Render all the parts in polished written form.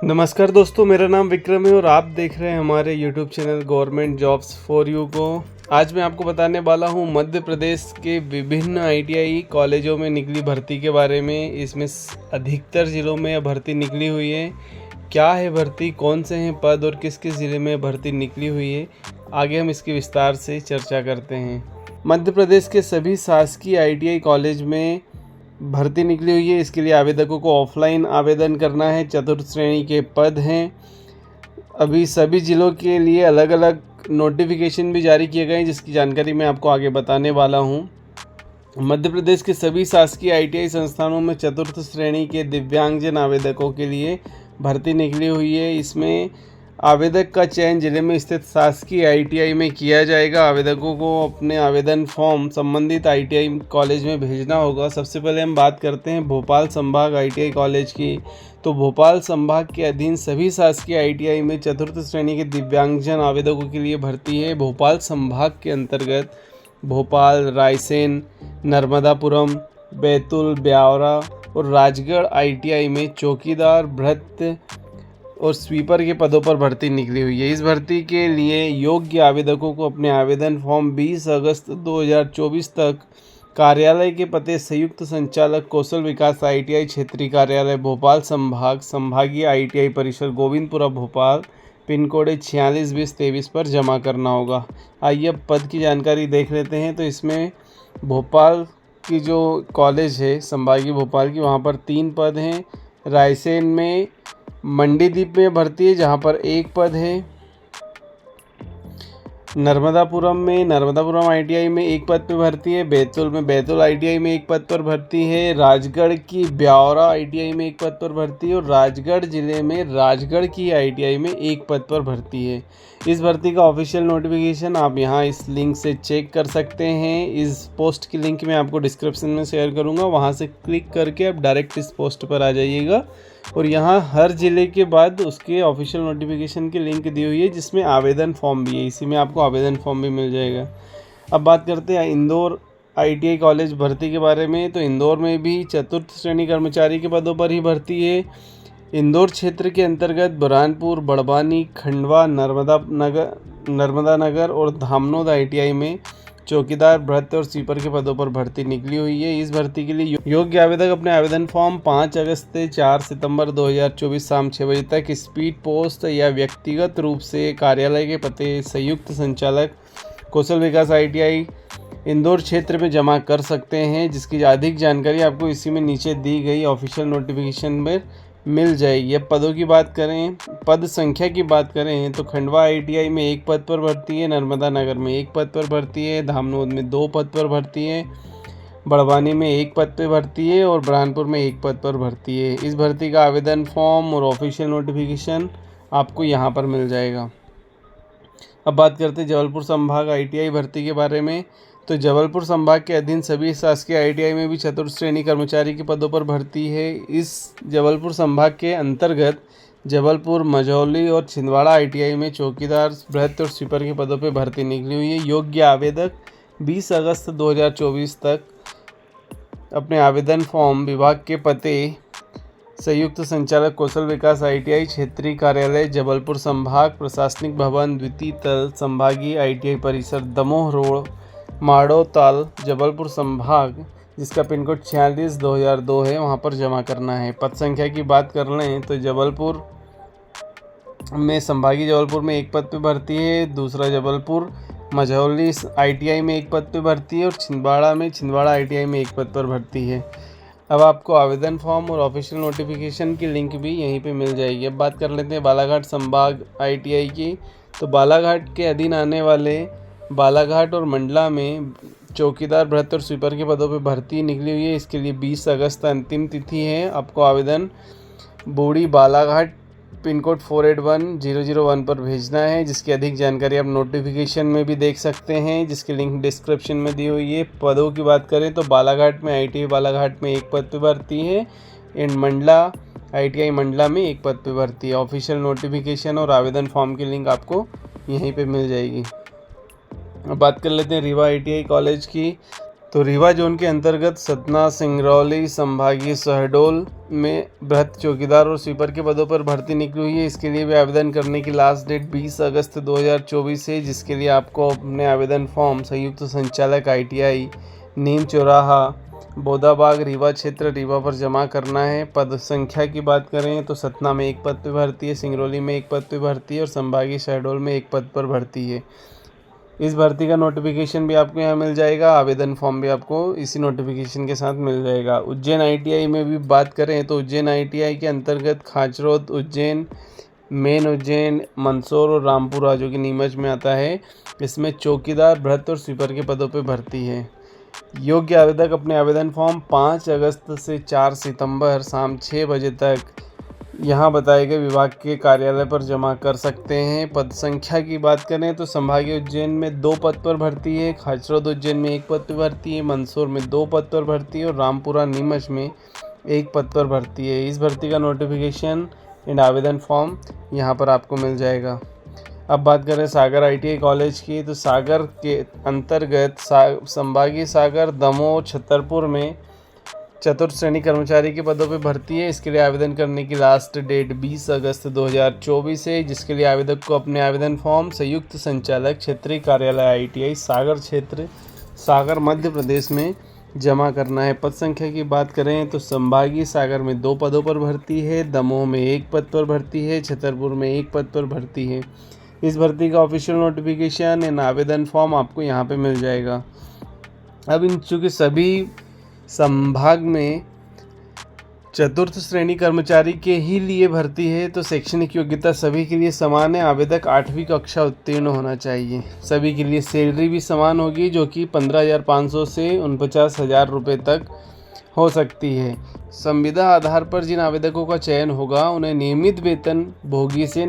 नमस्कार दोस्तों, मेरा नाम विक्रम है और आप देख रहे हैं हमारे YouTube channel government jobs for you को। आज मैं आपको बताने वाला हूं मध्य प्रदेश के विभिन्न ITI कॉलेजों में निकली भर्ती के बारे में। इसमें अधिकतर ज़िलों में भर्ती निकली हुई है। क्या है भर्ती, कौन से हैं पद और किस किस ज़िले में भर्ती निकली हुई है, आगे हम इसकी विस्तार से चर्चा करते हैं। मध्य प्रदेश के सभी शासकीय ITI कॉलेज में भर्ती निकली हुई है। इसके लिए आवेदकों को ऑफलाइन आवेदन करना है। चतुर्थ श्रेणी के पद हैं। अभी सभी ज़िलों के लिए अलग अलग नोटिफिकेशन भी जारी किए गए हैं, जिसकी जानकारी मैं आपको आगे बताने वाला हूं। मध्य प्रदेश के सभी शासकीय ITI संस्थानों में चतुर्थ श्रेणी के दिव्यांगजन आवेदकों के लिए भर्ती निकली हुई है। इसमें आवेदक का चयन जिले में स्थित शासकीय ITI में किया जाएगा। आवेदकों को अपने आवेदन फॉर्म संबंधित ITI कॉलेज में भेजना होगा। सबसे पहले हम बात करते हैं भोपाल संभाग ITI कॉलेज की। तो भोपाल संभाग के अधीन सभी शासकीय ITI में चतुर्थ श्रेणी के दिव्यांगजन आवेदकों के लिए भर्ती है। भोपाल संभाग के अंतर्गत भोपाल, रायसेन, नर्मदापुरम, बैतूल, ब्यावरा और राजगढ़ ITI में चौकीदार, भृत्य और स्वीपर के पदों पर भर्ती निकली हुई है। इस भर्ती के लिए योग्य आवेदकों को अपने आवेदन फॉर्म 20 अगस्त 2024 तक कार्यालय के पते संयुक्त संचालक कौशल विकास ITI क्षेत्रीय कार्यालय भोपाल संभाग, संभागीय ITI परिसर गोविंदपुरा भोपाल, पिन कोड 462023 पर जमा करना होगा। आइए अब पद की जानकारी देख लेते हैं। तो इसमें भोपाल की जो कॉलेज है संभागीय भोपाल की, वहाँ पर 3 पद हैं। रायसेन में मंडीदीप में भर्ती है, जहाँ पर 1 पद है। नर्मदापुरम ITI में 1 पद पर भर्ती है। बैतूल में बैतूल ITI में 1 पद पर भर्ती है। राजगढ़ की ब्यावरा ITI में 1 पद पर भर्ती है और राजगढ़ जिले में राजगढ़ की ITI में 1 पद पर भर्ती है। इस भर्ती का ऑफिशियल नोटिफिकेशन आप यहाँ इस लिंक से चेक कर सकते हैं। इस पोस्ट की लिंक मैं आपको डिस्क्रिप्शन में शेयर करूँगा, वहाँ से क्लिक करके आप डायरेक्ट इस पोस्ट पर आ जाइएगा। और यहाँ हर ज़िले के बाद उसके ऑफिशियल नोटिफिकेशन की लिंक दी हुई है, जिसमें आवेदन फॉर्म भी है। इसी में आपको आवेदन फॉर्म भी मिल जाएगा। अब बात करते हैं इंदौर ITI कॉलेज भर्ती के बारे में। तो इंदौर में भी चतुर्थ श्रेणी कर्मचारी के पदों पर ही भर्ती है। इंदौर क्षेत्र के अंतर्गत बुरहानपुर, बड़वानी, खंडवा, नर्मदा नगर और धामनोद ITI में चौकीदार, भृत्य और स्वीपर के पदों पर भर्ती निकली हुई है। इस भर्ती के लिए योग्य आवेदक अपने आवेदन फॉर्म 5 अगस्त से 4 सितंबर 2024 शाम 6 बजे तक स्पीड पोस्ट या व्यक्तिगत रूप से कार्यालय के पते संयुक्त संचालक कौशल विकास ITI इंदौर क्षेत्र में जमा कर सकते हैं, जिसकी अधिक जानकारी आपको इसी में नीचे दी गई ऑफिशियल नोटिफिकेशन में मिल जाएगी। अब पदों की बात करें, पद संख्या की बात करें तो खंडवा ITI में 1 पद पर भर्ती है। नर्मदा नगर में 1 पद पर भर्ती है। धामनोद में 2 पद पर भर्ती है। बड़वानी में 1 पद पर भर्ती है और बुरहानपुर में 1 पद पर भर्ती है। इस भर्ती का आवेदन फॉर्म और ऑफिशियल नोटिफिकेशन आपको यहाँ पर मिल जाएगा। अब बात करते हैं जबलपुर संभाग ITI भर्ती के बारे में। तो जबलपुर संभाग के अधीन सभी शासकीय ITI में भी चतुर्थ श्रेणी कर्मचारी के पदों पर भर्ती है। इस जबलपुर संभाग के अंतर्गत जबलपुर, मझौली और छिंदवाड़ा ITI में चौकीदार, भृत्य और स्वीपर के पदों पर भर्ती निकली हुई है। योग्य आवेदक 20 अगस्त 2024 तक अपने आवेदन फॉर्म विभाग के पते संयुक्त संचालक कौशल विकास ITI क्षेत्रीय कार्यालय जबलपुर संभाग, प्रशासनिक भवन, द्वितीय तल, संभागीय ITI परिसर दमोह रोड, माड़ोताल, जबलपुर संभाग, जिसका पिन कोड 462002 है, वहाँ पर जमा करना है। पद संख्या की बात कर लें तो जबलपुर में संभागीय जबलपुर में 1 पद पे भर्ती है। दूसरा जबलपुर मझौली ITI में 1 पद पे भर्ती है और छिंदवाड़ा ITI में 1 पद पर भर्ती है। अब आपको आवेदन फॉर्म और ऑफिशियल नोटिफिकेशन की लिंक भी यहीं पे मिल जाएगी। अब बात कर लेते हैं बालाघाट संभाग ITI की। तो बालाघाट के अधीन आने वाले बालाघाट और मंडला में चौकीदार, भृत्य और स्वीपर के पदों पर भर्ती निकली हुई है। इसके लिए 20 अगस्त अंतिम तिथि है। आपको आवेदन बूढ़ी बालाघाट पिन कोड 481001 पर भेजना है, जिसकी अधिक जानकारी आप नोटिफिकेशन में भी देख सकते हैं, जिसकी लिंक डिस्क्रिप्शन में दी हुई है। पदों की बात करें तो बालाघाट में ITI बालाघाट में 1 पद पर भर्ती है एंड मंडला ITI मंडला में 1 पद पर भर्ती है। ऑफिशियल नोटिफिकेशन और आवेदन फॉर्म की लिंक आपको यहीं पे मिल जाएगी। अब बात कर लेते हैं रीवा ITI कॉलेज की। तो रीवा जोन के अंतर्गत सतना, सिंगरौली, संभागीय शहडोल में भ्रष्ट चौकीदार और स्वीपर के पदों पर भर्ती निकली हुई है। इसके लिए भी आवेदन करने की लास्ट डेट 20 अगस्त 2024 है, जिसके लिए आपको अपने आवेदन फॉर्म संयुक्त संचालक ITI नीम चौराहा, बोदाबाग, रीवा क्षेत्र, रीवा पर जमा करना है। पद संख्या की बात करें तो सतना में 1 पद पर भर्ती है, सिंगरौली में 1 पद पर भर्ती है और संभागीय शहडोल में 1 पद पर भर्ती है। इस भर्ती का नोटिफिकेशन भी आपको यहाँ मिल जाएगा, आवेदन फॉर्म भी आपको इसी नोटिफिकेशन के साथ मिल जाएगा। उज्जैन ITI में भी बात करें तो उज्जैन ITI के अंतर्गत खाचरोद, उज्जैन, मेन उज्जैन, मंदसौर और रामपुरा जो कि नीमच में आता है, इसमें चौकीदार, भ्रष्ट और स्वीपर के पदों पर भर्ती है। योग्य आवेदक अपने आवेदन फॉर्म 5 अगस्त से 4 सितंबर शाम 6 बजे तक यहाँ बताए गए विभाग के कार्यालय पर जमा कर सकते हैं। पद संख्या की बात करें तो संभागीय उज्जैन में 2 पद पर भर्ती है, खाचरोद उज्जैन में 1 पद पर भर्ती है, मंदसौर में 2 पद पर भर्ती है और रामपुरा नीमच में 1 पद पर भर्ती है। इस भर्ती का नोटिफिकेशन एंड आवेदन फॉर्म यहाँ पर आपको मिल जाएगा। अब बात करें सागर ITI कॉलेज की, तो सागर के अंतर्गत संभागीय सागर, दमोह, छतरपुर में चतुर्थ श्रेणी कर्मचारी के पदों पर भर्ती है। इसके लिए आवेदन करने की लास्ट डेट 20 अगस्त 2024 है, जिसके लिए आवेदक को अपने आवेदन फॉर्म संयुक्त संचालक क्षेत्रीय कार्यालय ITI सागर क्षेत्र, सागर, मध्य प्रदेश में जमा करना है। पद संख्या की बात करें तो संभागीय सागर में 2 पदों पर भर्ती है, दमोह में 1 पद पर भर्ती है, छतरपुर में 1 पद पर भर्ती है। इस भर्ती का ऑफिशियल नोटिफिकेशन एंड आवेदन फॉर्म आपको यहाँ पे मिल जाएगा। अब इन चूँकि सभी संभाग में चतुर्थ श्रेणी कर्मचारी के ही लिए भर्ती है, तो शैक्षणिक योग्यता सभी के लिए समान है। आवेदक 8वीं कक्षा उत्तीर्ण होना चाहिए। सभी के लिए सैलरी भी समान होगी, जो कि 15,500 से 49,000 रुपये तक हो सकती है। संविदा आधार पर जिन आवेदकों का चयन होगा उन्हें नियमित वेतन भोगी से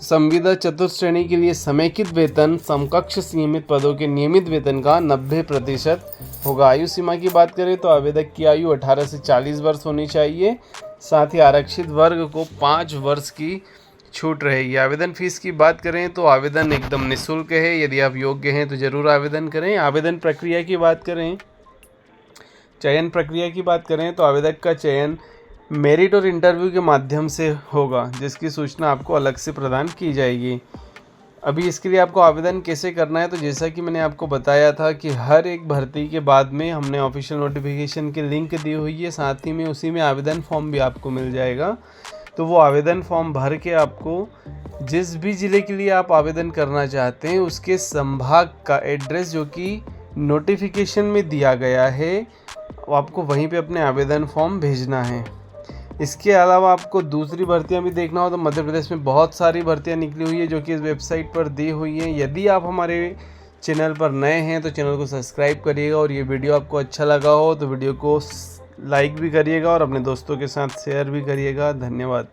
संविदा चतुर्थ श्रेणी के लिए समेकित वेतन समकक्ष नियमित पदों के नियमित वेतन का 90% होगा। आयु सीमा की बात करें तो आवेदक की आयु 18 से 40 वर्ष होनी चाहिए। साथ ही आरक्षित वर्ग को 5 वर्ष की छूट रहेगी। आवेदन फीस की बात करें तो आवेदन एकदम निःशुल्क है। यदि आप योग्य हैं तो ज़रूर आवेदन करें। आवेदन प्रक्रिया की बात करें, चयन प्रक्रिया की बात करें तो आवेदक का चयन मेरिट और इंटरव्यू के माध्यम से होगा, जिसकी सूचना आपको अलग से प्रदान की जाएगी। अभी इसके लिए आपको आवेदन कैसे करना है, तो जैसा कि मैंने आपको बताया था कि हर एक भर्ती के बाद में हमने ऑफिशियल नोटिफिकेशन की लिंक दी हुई है, साथ ही में उसी में आवेदन फॉर्म भी आपको मिल जाएगा। तो वो आवेदन फॉर्म भर के आपको जिस भी ज़िले के लिए आप आवेदन करना चाहते हैं उसके संभाग का एड्रेस जो कि नोटिफिकेशन में दिया गया है, आपको वहीं पे अपने आवेदन फॉर्म भेजना है। इसके अलावा आपको दूसरी भर्तियां भी देखना हो तो मध्य प्रदेश में बहुत सारी भर्तियां निकली हुई है जो कि इस वेबसाइट पर दी हुई हैं। यदि आप हमारे चैनल पर नए हैं तो चैनल को सब्सक्राइब करिएगा, और ये वीडियो आपको अच्छा लगा हो तो वीडियो को लाइक भी करिएगा और अपने दोस्तों के साथ शेयर भी करिएगा। धन्यवाद।